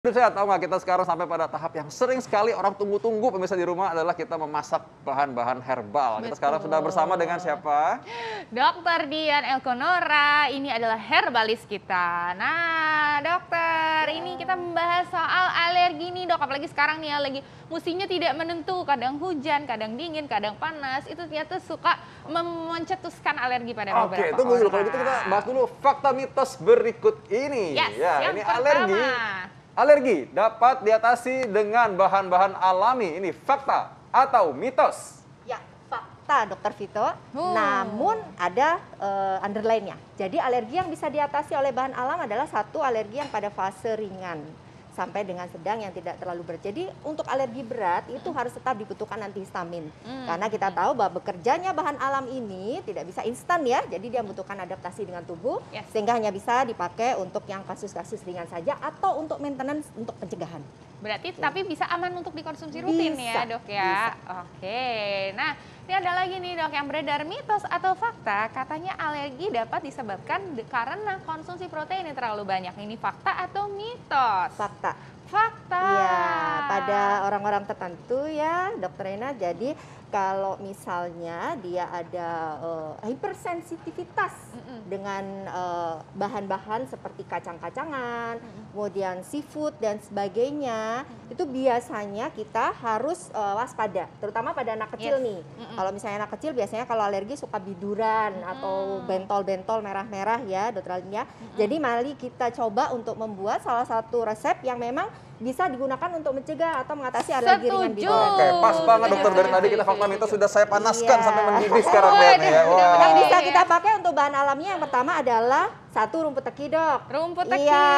Saya tahu nggak, kita sekarang sampai pada tahap yang sering sekali orang tunggu-tunggu pemirsa di rumah adalah kita memasak bahan-bahan herbal. Kita sekarang sudah bersama dengan siapa? Dokter Dian Elkonora, ini adalah herbalis kita. Nah, dokter, ini kita membahas soal alergi nih, dok. Apalagi sekarang nih, lagi musimnya tidak menentu. Kadang hujan, kadang dingin, kadang panas. Itu ternyata suka mencetuskan alergi pada beberapa orang. Oke, tunggu dulu. Kalau gitu kita bahas dulu fakta mitos berikut ini. Yes, ya, yang ini pertama. Alergi dapat diatasi dengan bahan-bahan alami. Ini fakta atau mitos? Ya, fakta Dokter Vito. Namun ada underline-nya. Jadi alergi yang bisa diatasi oleh bahan alam adalah satu alergi yang pada fase ringan sampai dengan sedang yang tidak terlalu berat. Jadi untuk alergi berat itu harus tetap dibutuhkan antihistamin. Karena kita tahu bahwa bekerjanya bahan alam ini tidak bisa instan ya. Jadi dia membutuhkan adaptasi dengan tubuh sehingga hanya bisa dipakai untuk yang kasus-kasus ringan saja atau untuk maintenance, untuk pencegahan. Berarti tapi bisa aman untuk dikonsumsi rutin ya, dok ya? Bisa. Oke. Nah, ini ada lagi nih, dok, yang beredar mitos atau fakta, katanya alergi dapat disebabkan karena konsumsi protein yang terlalu banyak. Ini fakta atau mitos? Fakta. Fakta. Iya, pada orang-orang tertentu ya, Dokter Rena. Jadi kalau misalnya dia ada hipersensitivitas dengan bahan-bahan seperti kacang-kacangan, kemudian seafood dan sebagainya, itu biasanya kita harus waspada, terutama pada anak kecil nih. Kalau misalnya anak kecil biasanya kalau alergi suka biduran atau bentol-bentol merah-merah ya, Dokter Alia. Jadi mari kita coba untuk membuat salah satu resep yang memang bisa digunakan untuk mencegah atau mengatasi alergi ringan di bawah. Oke, pas banget dokter. Dari tadi kita fakta mitos sudah saya panaskan sampai mendidih sekarang lihatnya ya. Yang bisa kita pakai untuk bahan alamnya yang pertama adalah satu rumput teki, dok. Rumput teki. Iya,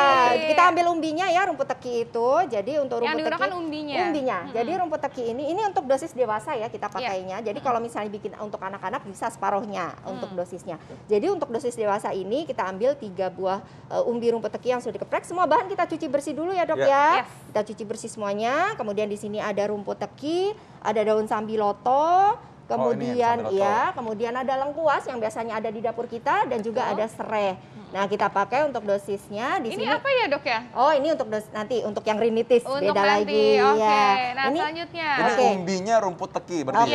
kita ambil umbinya ya, rumput teki itu. Jadi untuk rumput yang digunakan teki, umbinya. Jadi rumput teki ini untuk dosis dewasa ya kita pakainya. Jadi kalau misalnya bikin untuk anak-anak bisa separuhnya untuk dosisnya. Jadi untuk dosis dewasa ini kita ambil 3 buah umbi rumput teki yang sudah dikeprek. Semua bahan kita cuci bersih dulu ya, dok ya. Kita cuci bersih semuanya. Kemudian di sini ada rumput teki, ada daun sambiloto. Kemudian kemudian ada lengkuas yang biasanya ada di dapur kita dan juga ada serai. Nah, kita pakai untuk dosisnya di sini. Ini apa ya, dok ya? Oh, ini untuk nanti untuk yang rinitis untuk beda nanti. lagi. Oke. Ya. Nah, ini, selanjutnya. Ini umbinya rumput teki berarti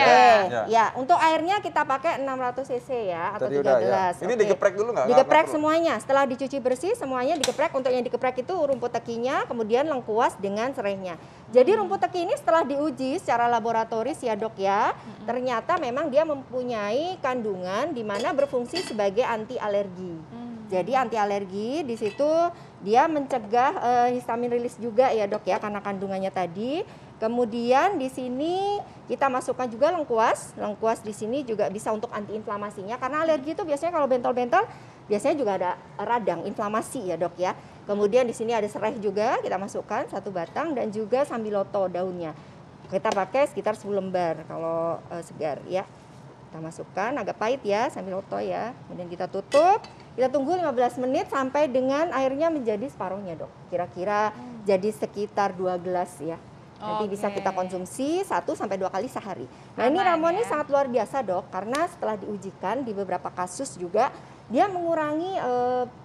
ya. Untuk airnya kita pakai 600 cc ya atau 3 gelas. Ini digeprek dulu nggak? Digeprek semuanya. Setelah dicuci bersih semuanya digeprek. Untuk yang digeprek itu rumput tekinya, kemudian lengkuas dengan serainya. Jadi rumput teki ini setelah diuji secara laboratoris ya, dok ya, ternyata memang dia mempunyai kandungan di mana berfungsi sebagai anti alergi. Jadi anti alergi di situ dia mencegah histamin rilis juga ya, dok ya, karena kandungannya tadi. Kemudian di sini kita masukkan juga lengkuas. Lengkuas di sini juga bisa untuk anti inflamasinya karena alergi itu biasanya kalau bentol-bentol biasanya juga ada radang inflamasi ya, dok ya. Kemudian di sini ada serai juga kita masukkan 1 batang dan juga sambiloto daunnya. Kita pakai sekitar 10 lembar kalau segar ya. Kita masukkan agak pahit ya sambiloto ya. Kemudian kita tutup. Kita tunggu 15 menit sampai dengan airnya menjadi separuhnya, dok. Kira-kira jadi sekitar 2 gelas ya. Nanti bisa kita konsumsi 1 sampai 2 kali sehari. Nah, ini ramuan ini sangat luar biasa, dok, karena setelah diujikan di beberapa kasus juga dia mengurangi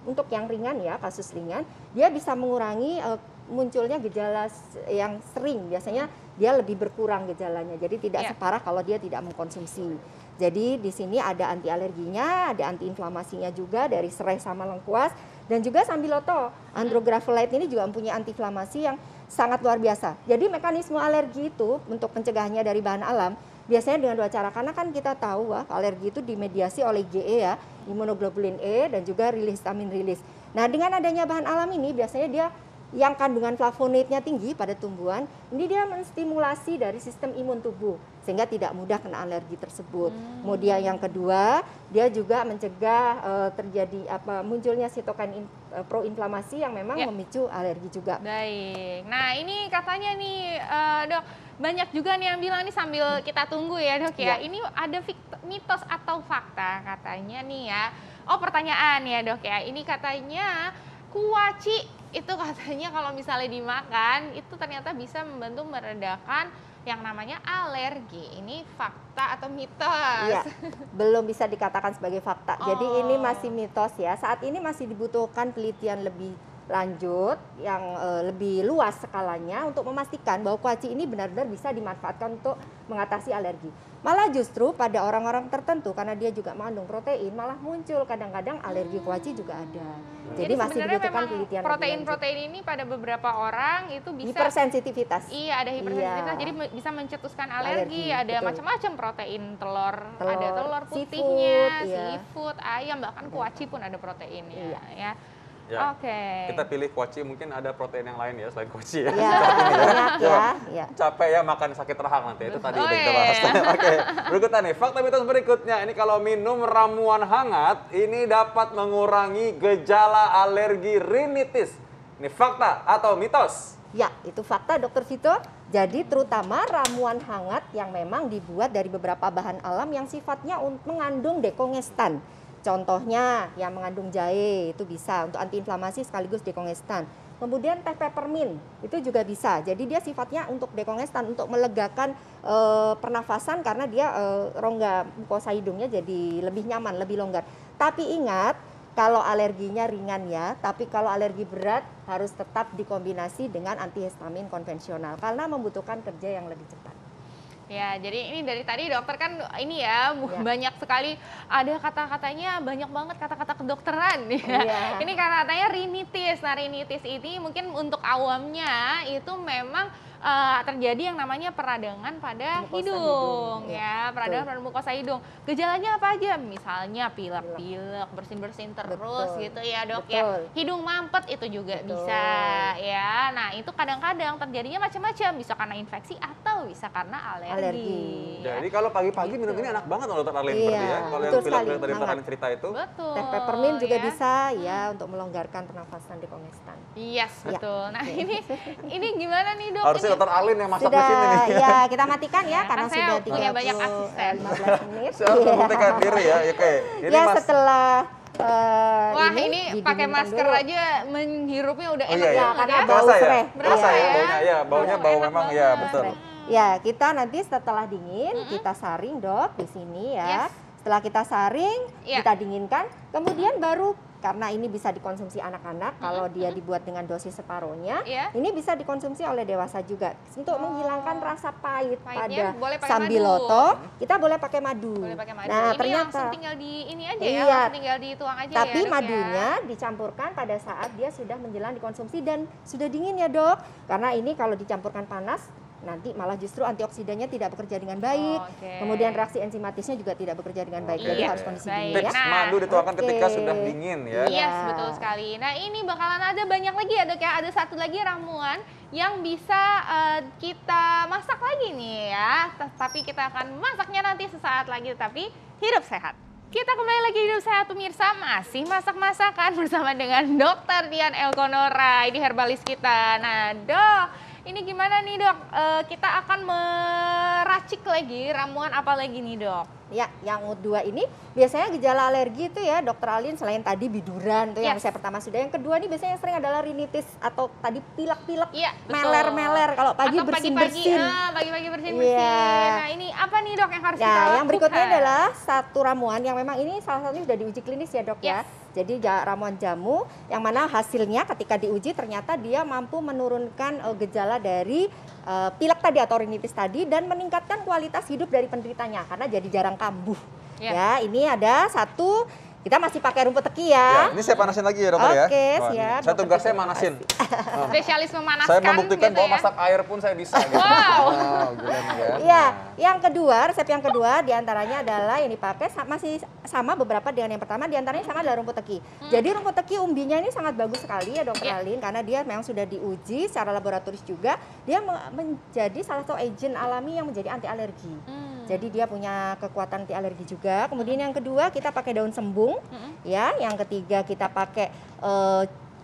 untuk yang ringan ya, kasus ringan, dia bisa mengurangi munculnya gejala yang sering. Biasanya dia lebih berkurang gejalanya. Jadi tidak separah kalau dia tidak mengkonsumsi. Jadi di sini ada anti alerginya, ada anti inflamasinya juga dari serai sama lengkuas dan juga sambiloto. Andrographolate ini juga mempunyai anti inflamasi yang sangat luar biasa. Jadi mekanisme alergi itu untuk pencegahannya dari bahan alam biasanya dengan 2 cara, karena kan kita tahu bahwa alergi itu dimediasi oleh IgE ya, imunoglobulin E dan juga rilis histamin rilis. Nah, dengan adanya bahan alam ini biasanya dia yang kandungan flavonoidnya tinggi pada tumbuhan, ini dia menstimulasi dari sistem imun tubuh sehingga tidak mudah kena alergi tersebut. Kemudian yang kedua, dia juga mencegah terjadi munculnya sitokin proinflamasi yang memang memicu alergi juga. Baik. Nah, ini katanya nih, dok, banyak juga nih yang bilang ini sambil kita tunggu ya, dok ya. Ini ada mitos atau fakta katanya nih ya. Oh, pertanyaan ya, dok ya. Ini katanya kuaci itu katanya kalau misalnya dimakan itu ternyata bisa membantu meredakan yang namanya alergi. Ini fakta atau mitos? Iya, belum bisa dikatakan sebagai fakta. Jadi ini masih mitos ya. Saat ini masih dibutuhkan penelitian lebih lanjut yang lebih luas skalanya untuk memastikan bahwa kuaci ini benar-benar bisa dimanfaatkan untuk mengatasi alergi. Malah justru pada orang-orang tertentu karena dia juga mengandung protein malah muncul kadang-kadang alergi kuaci juga ada. Jadi masih sebenarnya dibutuhkan memang penelitian lebih lanjut. protein-protein ini pada beberapa orang itu bisa Hipersensitivitas. Iya, ada hipersensitivitas, Iya. jadi bisa mencetuskan alergi. Ada betul. macam-macam protein, telur, Telur, ada telur seafood, putihnya, iya. seafood, ayam, bahkan kuaci pun ada proteinnya. Iya. Ya. Ya, Oke. kita pilih kuaci, mungkin ada protein yang lain ya selain kuaci ya. Ya, Saat ini ya. banyak ya. Ya. Capek ya makan sakit rahang nanti, itu tadi Oh, udah kita iya. bahas. Oke, berikutnya nih, fakta mitos berikutnya. Ini kalau minum ramuan hangat, ini dapat mengurangi gejala alergi rinitis. Ini fakta atau mitos? Ya, itu fakta Dokter Vito. Jadi terutama ramuan hangat yang memang dibuat dari beberapa bahan alam yang sifatnya mengandung dekongestan. Contohnya yang mengandung jahe itu bisa untuk antiinflamasi sekaligus dekongestan. Kemudian teh peppermint itu juga bisa. Jadi dia sifatnya untuk dekongestan, untuk melegakan pernafasan karena dia rongga mukosa hidungnya jadi lebih nyaman, lebih longgar. Tapi ingat, kalau alerginya ringan ya, tapi kalau alergi berat harus tetap dikombinasi dengan antihistamin konvensional karena membutuhkan kerja yang lebih cepat. Ya, jadi ini dari tadi dokter kan ini ya, banyak sekali ada kata-katanya, banyak banget kata-kata kedokteran ya. Iya. Ini katanya rinitis. Nah, rinitis ini mungkin untuk awamnya itu memang terjadi yang namanya peradangan pada Mukosa hidung hidung, ya, peradangan pada mukosa hidung. Gejalanya apa aja? Misalnya pilek-pilek, bersin-bersin terus Betul. gitu ya, Dok Betul. ya. Hidung mampet itu juga Betul. bisa ya. Nah, itu kadang-kadang terjadinya macam-macam, bisa karena infeksi atau bisa karena alergi. Jadi kalau pagi-pagi minum ini enak banget loh Dokter Arlin Iya, berarti ya. Kalau yang betul sekali, pilek-pilek tadi Dokter hangat. Arlin cerita itu. Betul. Teh peppermint juga ya. bisa ya untuk melonggarkan pernafasan dekongestan. Yes, Ya. betul. Nah, ini gimana nih, Dok? Harusnya Ini- Dokter Arlin yang masak di Sudah, sini nih. ya kita matikan ya Ya, karena kan saya sudah punya banyak asisten. 15 menit. Saya harus Iya. membuktikan diri ya. Oke. Ini Ya Mas. setelah Wah, ini pakai didinginkan masker dulu. aja menghirupnya udah Oh enak iya, iya. banget karena ya. bau Berasa ya? serai. Berasa ya Iya. baunya. Ya, baunya bau Enak memang banget. ya, betul. Ya, kita nanti setelah dingin kita saring, Dok, di sini ya. Yes. Setelah kita saring, Iya. kita dinginkan, kemudian baru karena ini bisa dikonsumsi anak-anak kalau dia dibuat dengan dosis separohnya. Iya. Ini bisa dikonsumsi oleh dewasa juga untuk menghilangkan rasa pahit Pahitnya pada boleh pakai sambiloto. Kita boleh pakai madu. Boleh pakai madu. Nah, Ini ternyata langsung tinggal di ini aja ya, Iya. langsung tinggal dituang aja tapi ya, Dok, madunya ya. dicampurkan pada saat dia sudah menjelang dikonsumsi dan sudah dingin ya, Dok. Karena ini kalau dicampurkan panas nanti malah justru antioksidannya tidak bekerja dengan baik. Oh, oke. Kemudian reaksi enzimatisnya juga tidak bekerja dengan baik. Jadi Iya, harus kondisi baik. dingin ya. Tips Nah, madu dituangkan ketika oke. sudah dingin ya. Iya. Yes, betul sekali. Nah, ini bakalan ada banyak lagi ya, Dok ya. Ada satu lagi ramuan yang bisa kita masak lagi nih ya. Tapi kita akan masaknya nanti sesaat lagi, tapi hidup sehat. Kita kembali lagi hidup sehat pemirsa, masih masak-masakan bersama dengan Dr. Dian Elkonora, ini herbalis kita. Nah, Dok, ini gimana nih, Dok? Kita akan meracik lagi ramuan apa lagi nih, Dok? Ya, yang dua ini biasanya gejala alergi itu ya, Dokter Alin, selain tadi biduran tuh yang Yes. saya pertama sudah. Yang kedua nih biasanya yang sering adalah rinitis atau tadi pilek-pilek, Iya, betul. meler-meler. Kalau pagi Atau bersin-bersin. pagi-pagi bersin-bersin. Iya. Nah, ini apa nih, Dok, yang harus kita Nah, lakukan? yang berikutnya adalah satu ramuan yang memang ini salah satunya sudah diuji klinis ya, Dok ya. Yes. Jadi ramuan jamu yang mana hasilnya ketika diuji ternyata dia mampu menurunkan gejala dari pilek tadi atau rinitis tadi dan meningkatkan kualitas hidup dari penderitanya karena jadi jarang kambuh. Ya. Ya, ini ada satu, kita masih pakai rumput teki Ya, ya. ini saya panasin lagi ya Dokter ya. Oke, Wah, ini. siap. Saya Dokter tugasnya terima manasin. Spesialis memanaskan. Saya membuktikan gitu bahwa ya. masak air pun saya bisa. Gitu. Wow. Gila nih ya. Ya, yang kedua, resep yang kedua diantaranya adalah yang dipakai masih sama beberapa dengan yang pertama, diantaranya sama adalah rumput teki. Jadi rumput teki umbinya ini sangat bagus sekali ya, Dokter Ya. Alin, karena dia memang sudah diuji secara laboratoris juga. Dia menjadi salah satu agen alami yang menjadi anti alergi. Jadi dia punya kekuatan anti alergi juga. Kemudian yang kedua kita pakai daun sembung, ya. Yang ketiga kita pakai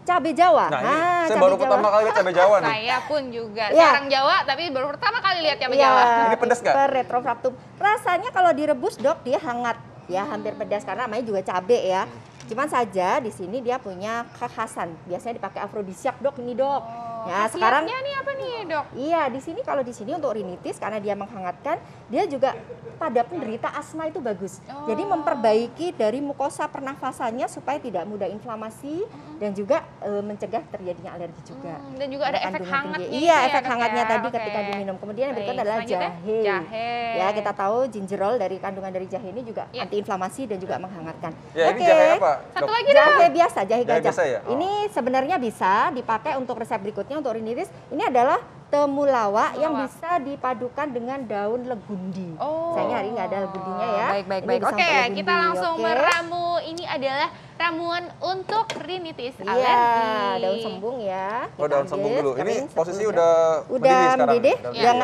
cabai Jawa. Nah, ini saya cabai baru Jawa. pertama kali lihat cabai Jawa nih. Saya pun juga. Ya. Sekarang Jawa, tapi baru pertama kali lihat cabai Iya, Jawa. Ini pedas nggak? tipe retrofraktum. Rasanya kalau direbus, Dok, dia hangat. Ya, hampir pedas karena namanya juga cabai ya. Cuman saja di sini dia punya kekhasan. Biasanya dipakai afrodisiak, Dok, ini, Dok. Ya, sekarang Khasiatnya nih apa nih, Dok? iya, di sini kalau di sini untuk rinitis karena dia menghangatkan, dia juga pada penderita asma itu bagus. Jadi memperbaiki dari mukosa pernafasannya supaya tidak mudah inflamasi dan juga mencegah terjadinya alergi juga. Dan juga ada efek Kandungan hangatnya tinggi. itu Iya, ya, efek Dok, hangatnya ya? tadi Oke. ketika diminum. Kemudian yang berikutnya Baik, adalah selanjutnya, jahe. jahe. Ya, kita tahu gingerol dari kandungan dari jahe ini juga Iya. antiinflamasi dan juga menghangatkan. Ya, ini Oke. jahe apa, Satu Dok? lagi dong. Jahe biasa, jahe Jahe gajah. biasa ya? Oh. Ini sebenarnya bisa dipakai untuk resep berikutnya untuk rinitis. Ini adalah temulawak yang Temulawak. bisa dipadukan dengan daun legundi. Oh. Sayangnya hari ini nggak ada legundinya ya. Baik, baik, Ini baik. bisa Oke, untuk legundi, kita langsung oke? meramu. Ini adalah ramuan untuk rinitis Iya, alergi. daun sembung ya. Oh, Kita daun sembung ambil, dulu. Ini kering posisi 10 udah jam. Udah sekarang. mendidih. Udah Iya. Yang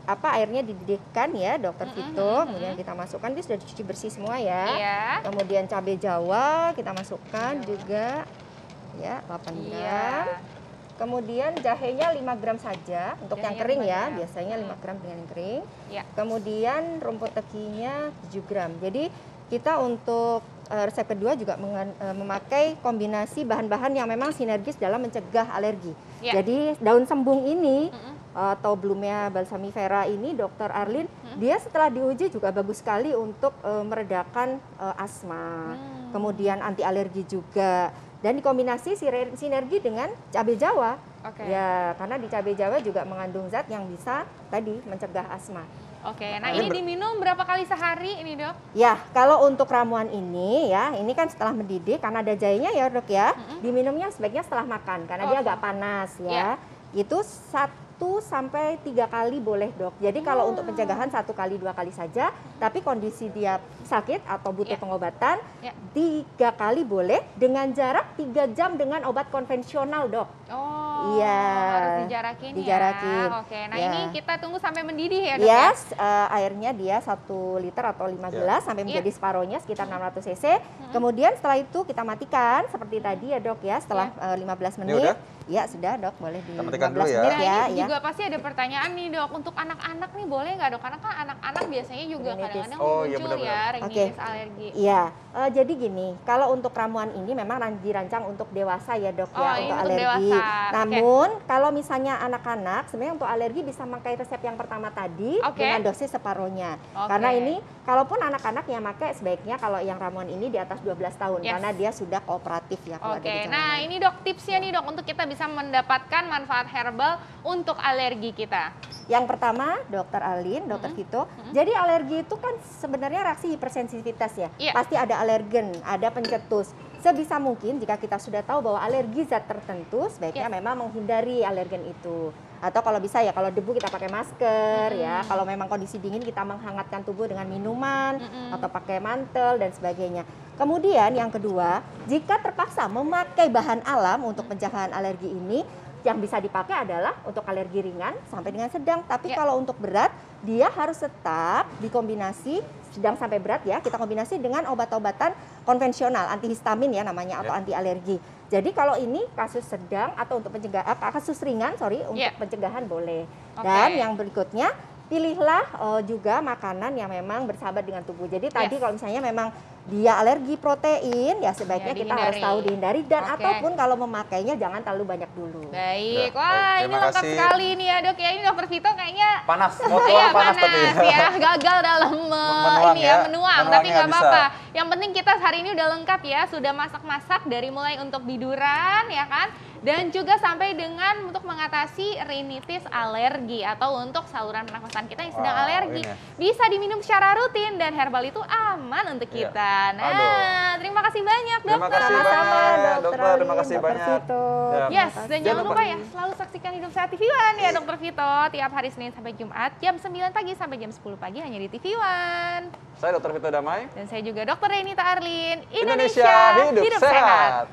ya? airnya dididihkan ya, Dokter Vito. Kemudian kita masukkan, dia sudah dicuci bersih semua ya. Iya. Kemudian cabai Jawa kita masukkan juga ya, 8 Iya. gram. Kemudian jahenya 5 gram saja untuk yang Jahenya kering 5 ya, gram. biasanya 5 gram dengan yang kering. Ya. Kemudian rumput tekinya 7 gram. Jadi kita untuk resep kedua juga memakai kombinasi bahan-bahan yang memang sinergis dalam mencegah alergi. Ya. Jadi daun sembung ini atau Blumea balsamifera ini, Dr. Arlin, dia setelah diuji juga bagus sekali untuk meredakan asma, kemudian anti alergi juga. Dan dikombinasi sinergi dengan cabai Jawa. Oke. Ya, karena di cabai Jawa juga mengandung zat yang bisa tadi mencegah asma. Oke, nah ini diminum berapa kali sehari ini, Dok? Ya, kalau untuk ramuan ini ya, ini kan setelah mendidih karena ada jahenya ya, Dok ya. Diminumnya sebaiknya setelah makan karena dia agak panas ya. Itu 1 sampai 3 kali boleh, Dok. Jadi kalau untuk pencegahan 1 kali 2 kali saja, tapi kondisi dia sakit atau butuh pengobatan 3 kali boleh dengan jarak 3 jam dengan obat konvensional, Dok. Oh, Iya. harus dijarakin, Dijarakin. ya. Oke, nah Ya. ini kita tunggu sampai mendidih ya, Dok Yes, airnya dia 1 liter atau 5 gelas sampai menjadi Iya. separohnya sekitar 600 cc. Kemudian setelah itu kita matikan seperti tadi ya, Dok ya, setelah 15 menit. udah? Ya, sudah, Dok, boleh di Kita matikan 15 dulu ya. menit Nah, ya. ini juga pasti ada pertanyaan nih, Dok. Untuk anak-anak nih boleh nggak, Dok? Karena kan anak-anak biasanya juga Rinitis. kadang-kadang Oh, iya, muncul benar-benar. ya rinitis Oke. alergi. Iya, jadi gini, kalau untuk ramuan ini memang dirancang untuk dewasa ya, Dok Oh, ya, ini untuk untuk alergi. dewasa. Oke. Namun kalau misalnya anak-anak sebenarnya untuk alergi bisa pakai resep yang pertama tadi Oke. dengan dosis separohnya. Oke. Karena ini kalaupun anak-anak yang pakai sebaiknya kalau yang ramuan ini di atas 12 tahun Yes. karena dia sudah kooperatif ya kalau ada Oke, gejala nah lain. ini Dok tipsnya nih, Dok, untuk kita bisa mendapatkan manfaat herbal untuk alergi kita. Yang pertama, Dokter Alin, Dokter Vito. Jadi alergi itu kan sebenarnya reaksi hipersensitivitas ya. Iya. Pasti ada alergen, ada pencetus. Sebisa mungkin jika kita sudah tahu bahwa alergi zat tertentu, sebaiknya memang menghindari alergen itu. Atau kalau bisa ya, kalau debu kita pakai masker ya. Kalau memang kondisi dingin kita menghangatkan tubuh dengan minuman atau pakai mantel dan sebagainya. Kemudian yang kedua, jika terpaksa memakai bahan alam untuk pencegahan alergi ini, yang bisa dipakai adalah untuk alergi ringan sampai dengan sedang. Tapi kalau untuk berat, dia harus tetap dikombinasi sedang sampai berat ya. Kita kombinasi dengan obat-obatan konvensional, antihistamin ya namanya atau anti alergi. Jadi kalau ini kasus sedang atau untuk pencegahan, kasus ringan untuk pencegahan boleh. Dan yang berikutnya, pilihlah juga makanan yang memang bersahabat dengan tubuh. Jadi tadi kalau misalnya memang dia alergi protein, ya sebaiknya kita harus tahu dihindari dan ataupun kalau memakainya jangan terlalu banyak dulu. Baik, Ya, wah baik. ini Terima lengkap kasih. sekali nih ya, Dok ya. Ini Dokter Vito kayaknya Panas, mau iya, tuang panas tapi. ya, gagal dalam Menuang ini ya. menuang, Menuangnya tapi nggak nggak bisa. apa-apa. Yang penting kita hari ini udah lengkap ya, sudah masak-masak dari mulai untuk biduran ya kan, dan juga sampai dengan untuk mengatasi rinitis alergi atau untuk saluran pernafasan kita yang sedang Wow, alergi. ini ya. Bisa diminum secara rutin dan herbal itu aman untuk Iya. kita. Nah, Aduh. terima kasih banyak, Terima Dokter. kasih Sama-sama, banyak, Dokter Dokter. Terima Alin, kasih Dokter banyak. Vito. Ya. Yes, dan Jangan jangan lupa lupa. ya, selalu saksikan Hidup Sehat TV One ya Dokter Vito. Tiap hari Senin sampai Jumat, jam 9 pagi sampai jam 10 pagi hanya di TV One. Saya Dokter Vito Damai. Dan saya juga Dokter Renita Arlin. Indonesia hidup sehat.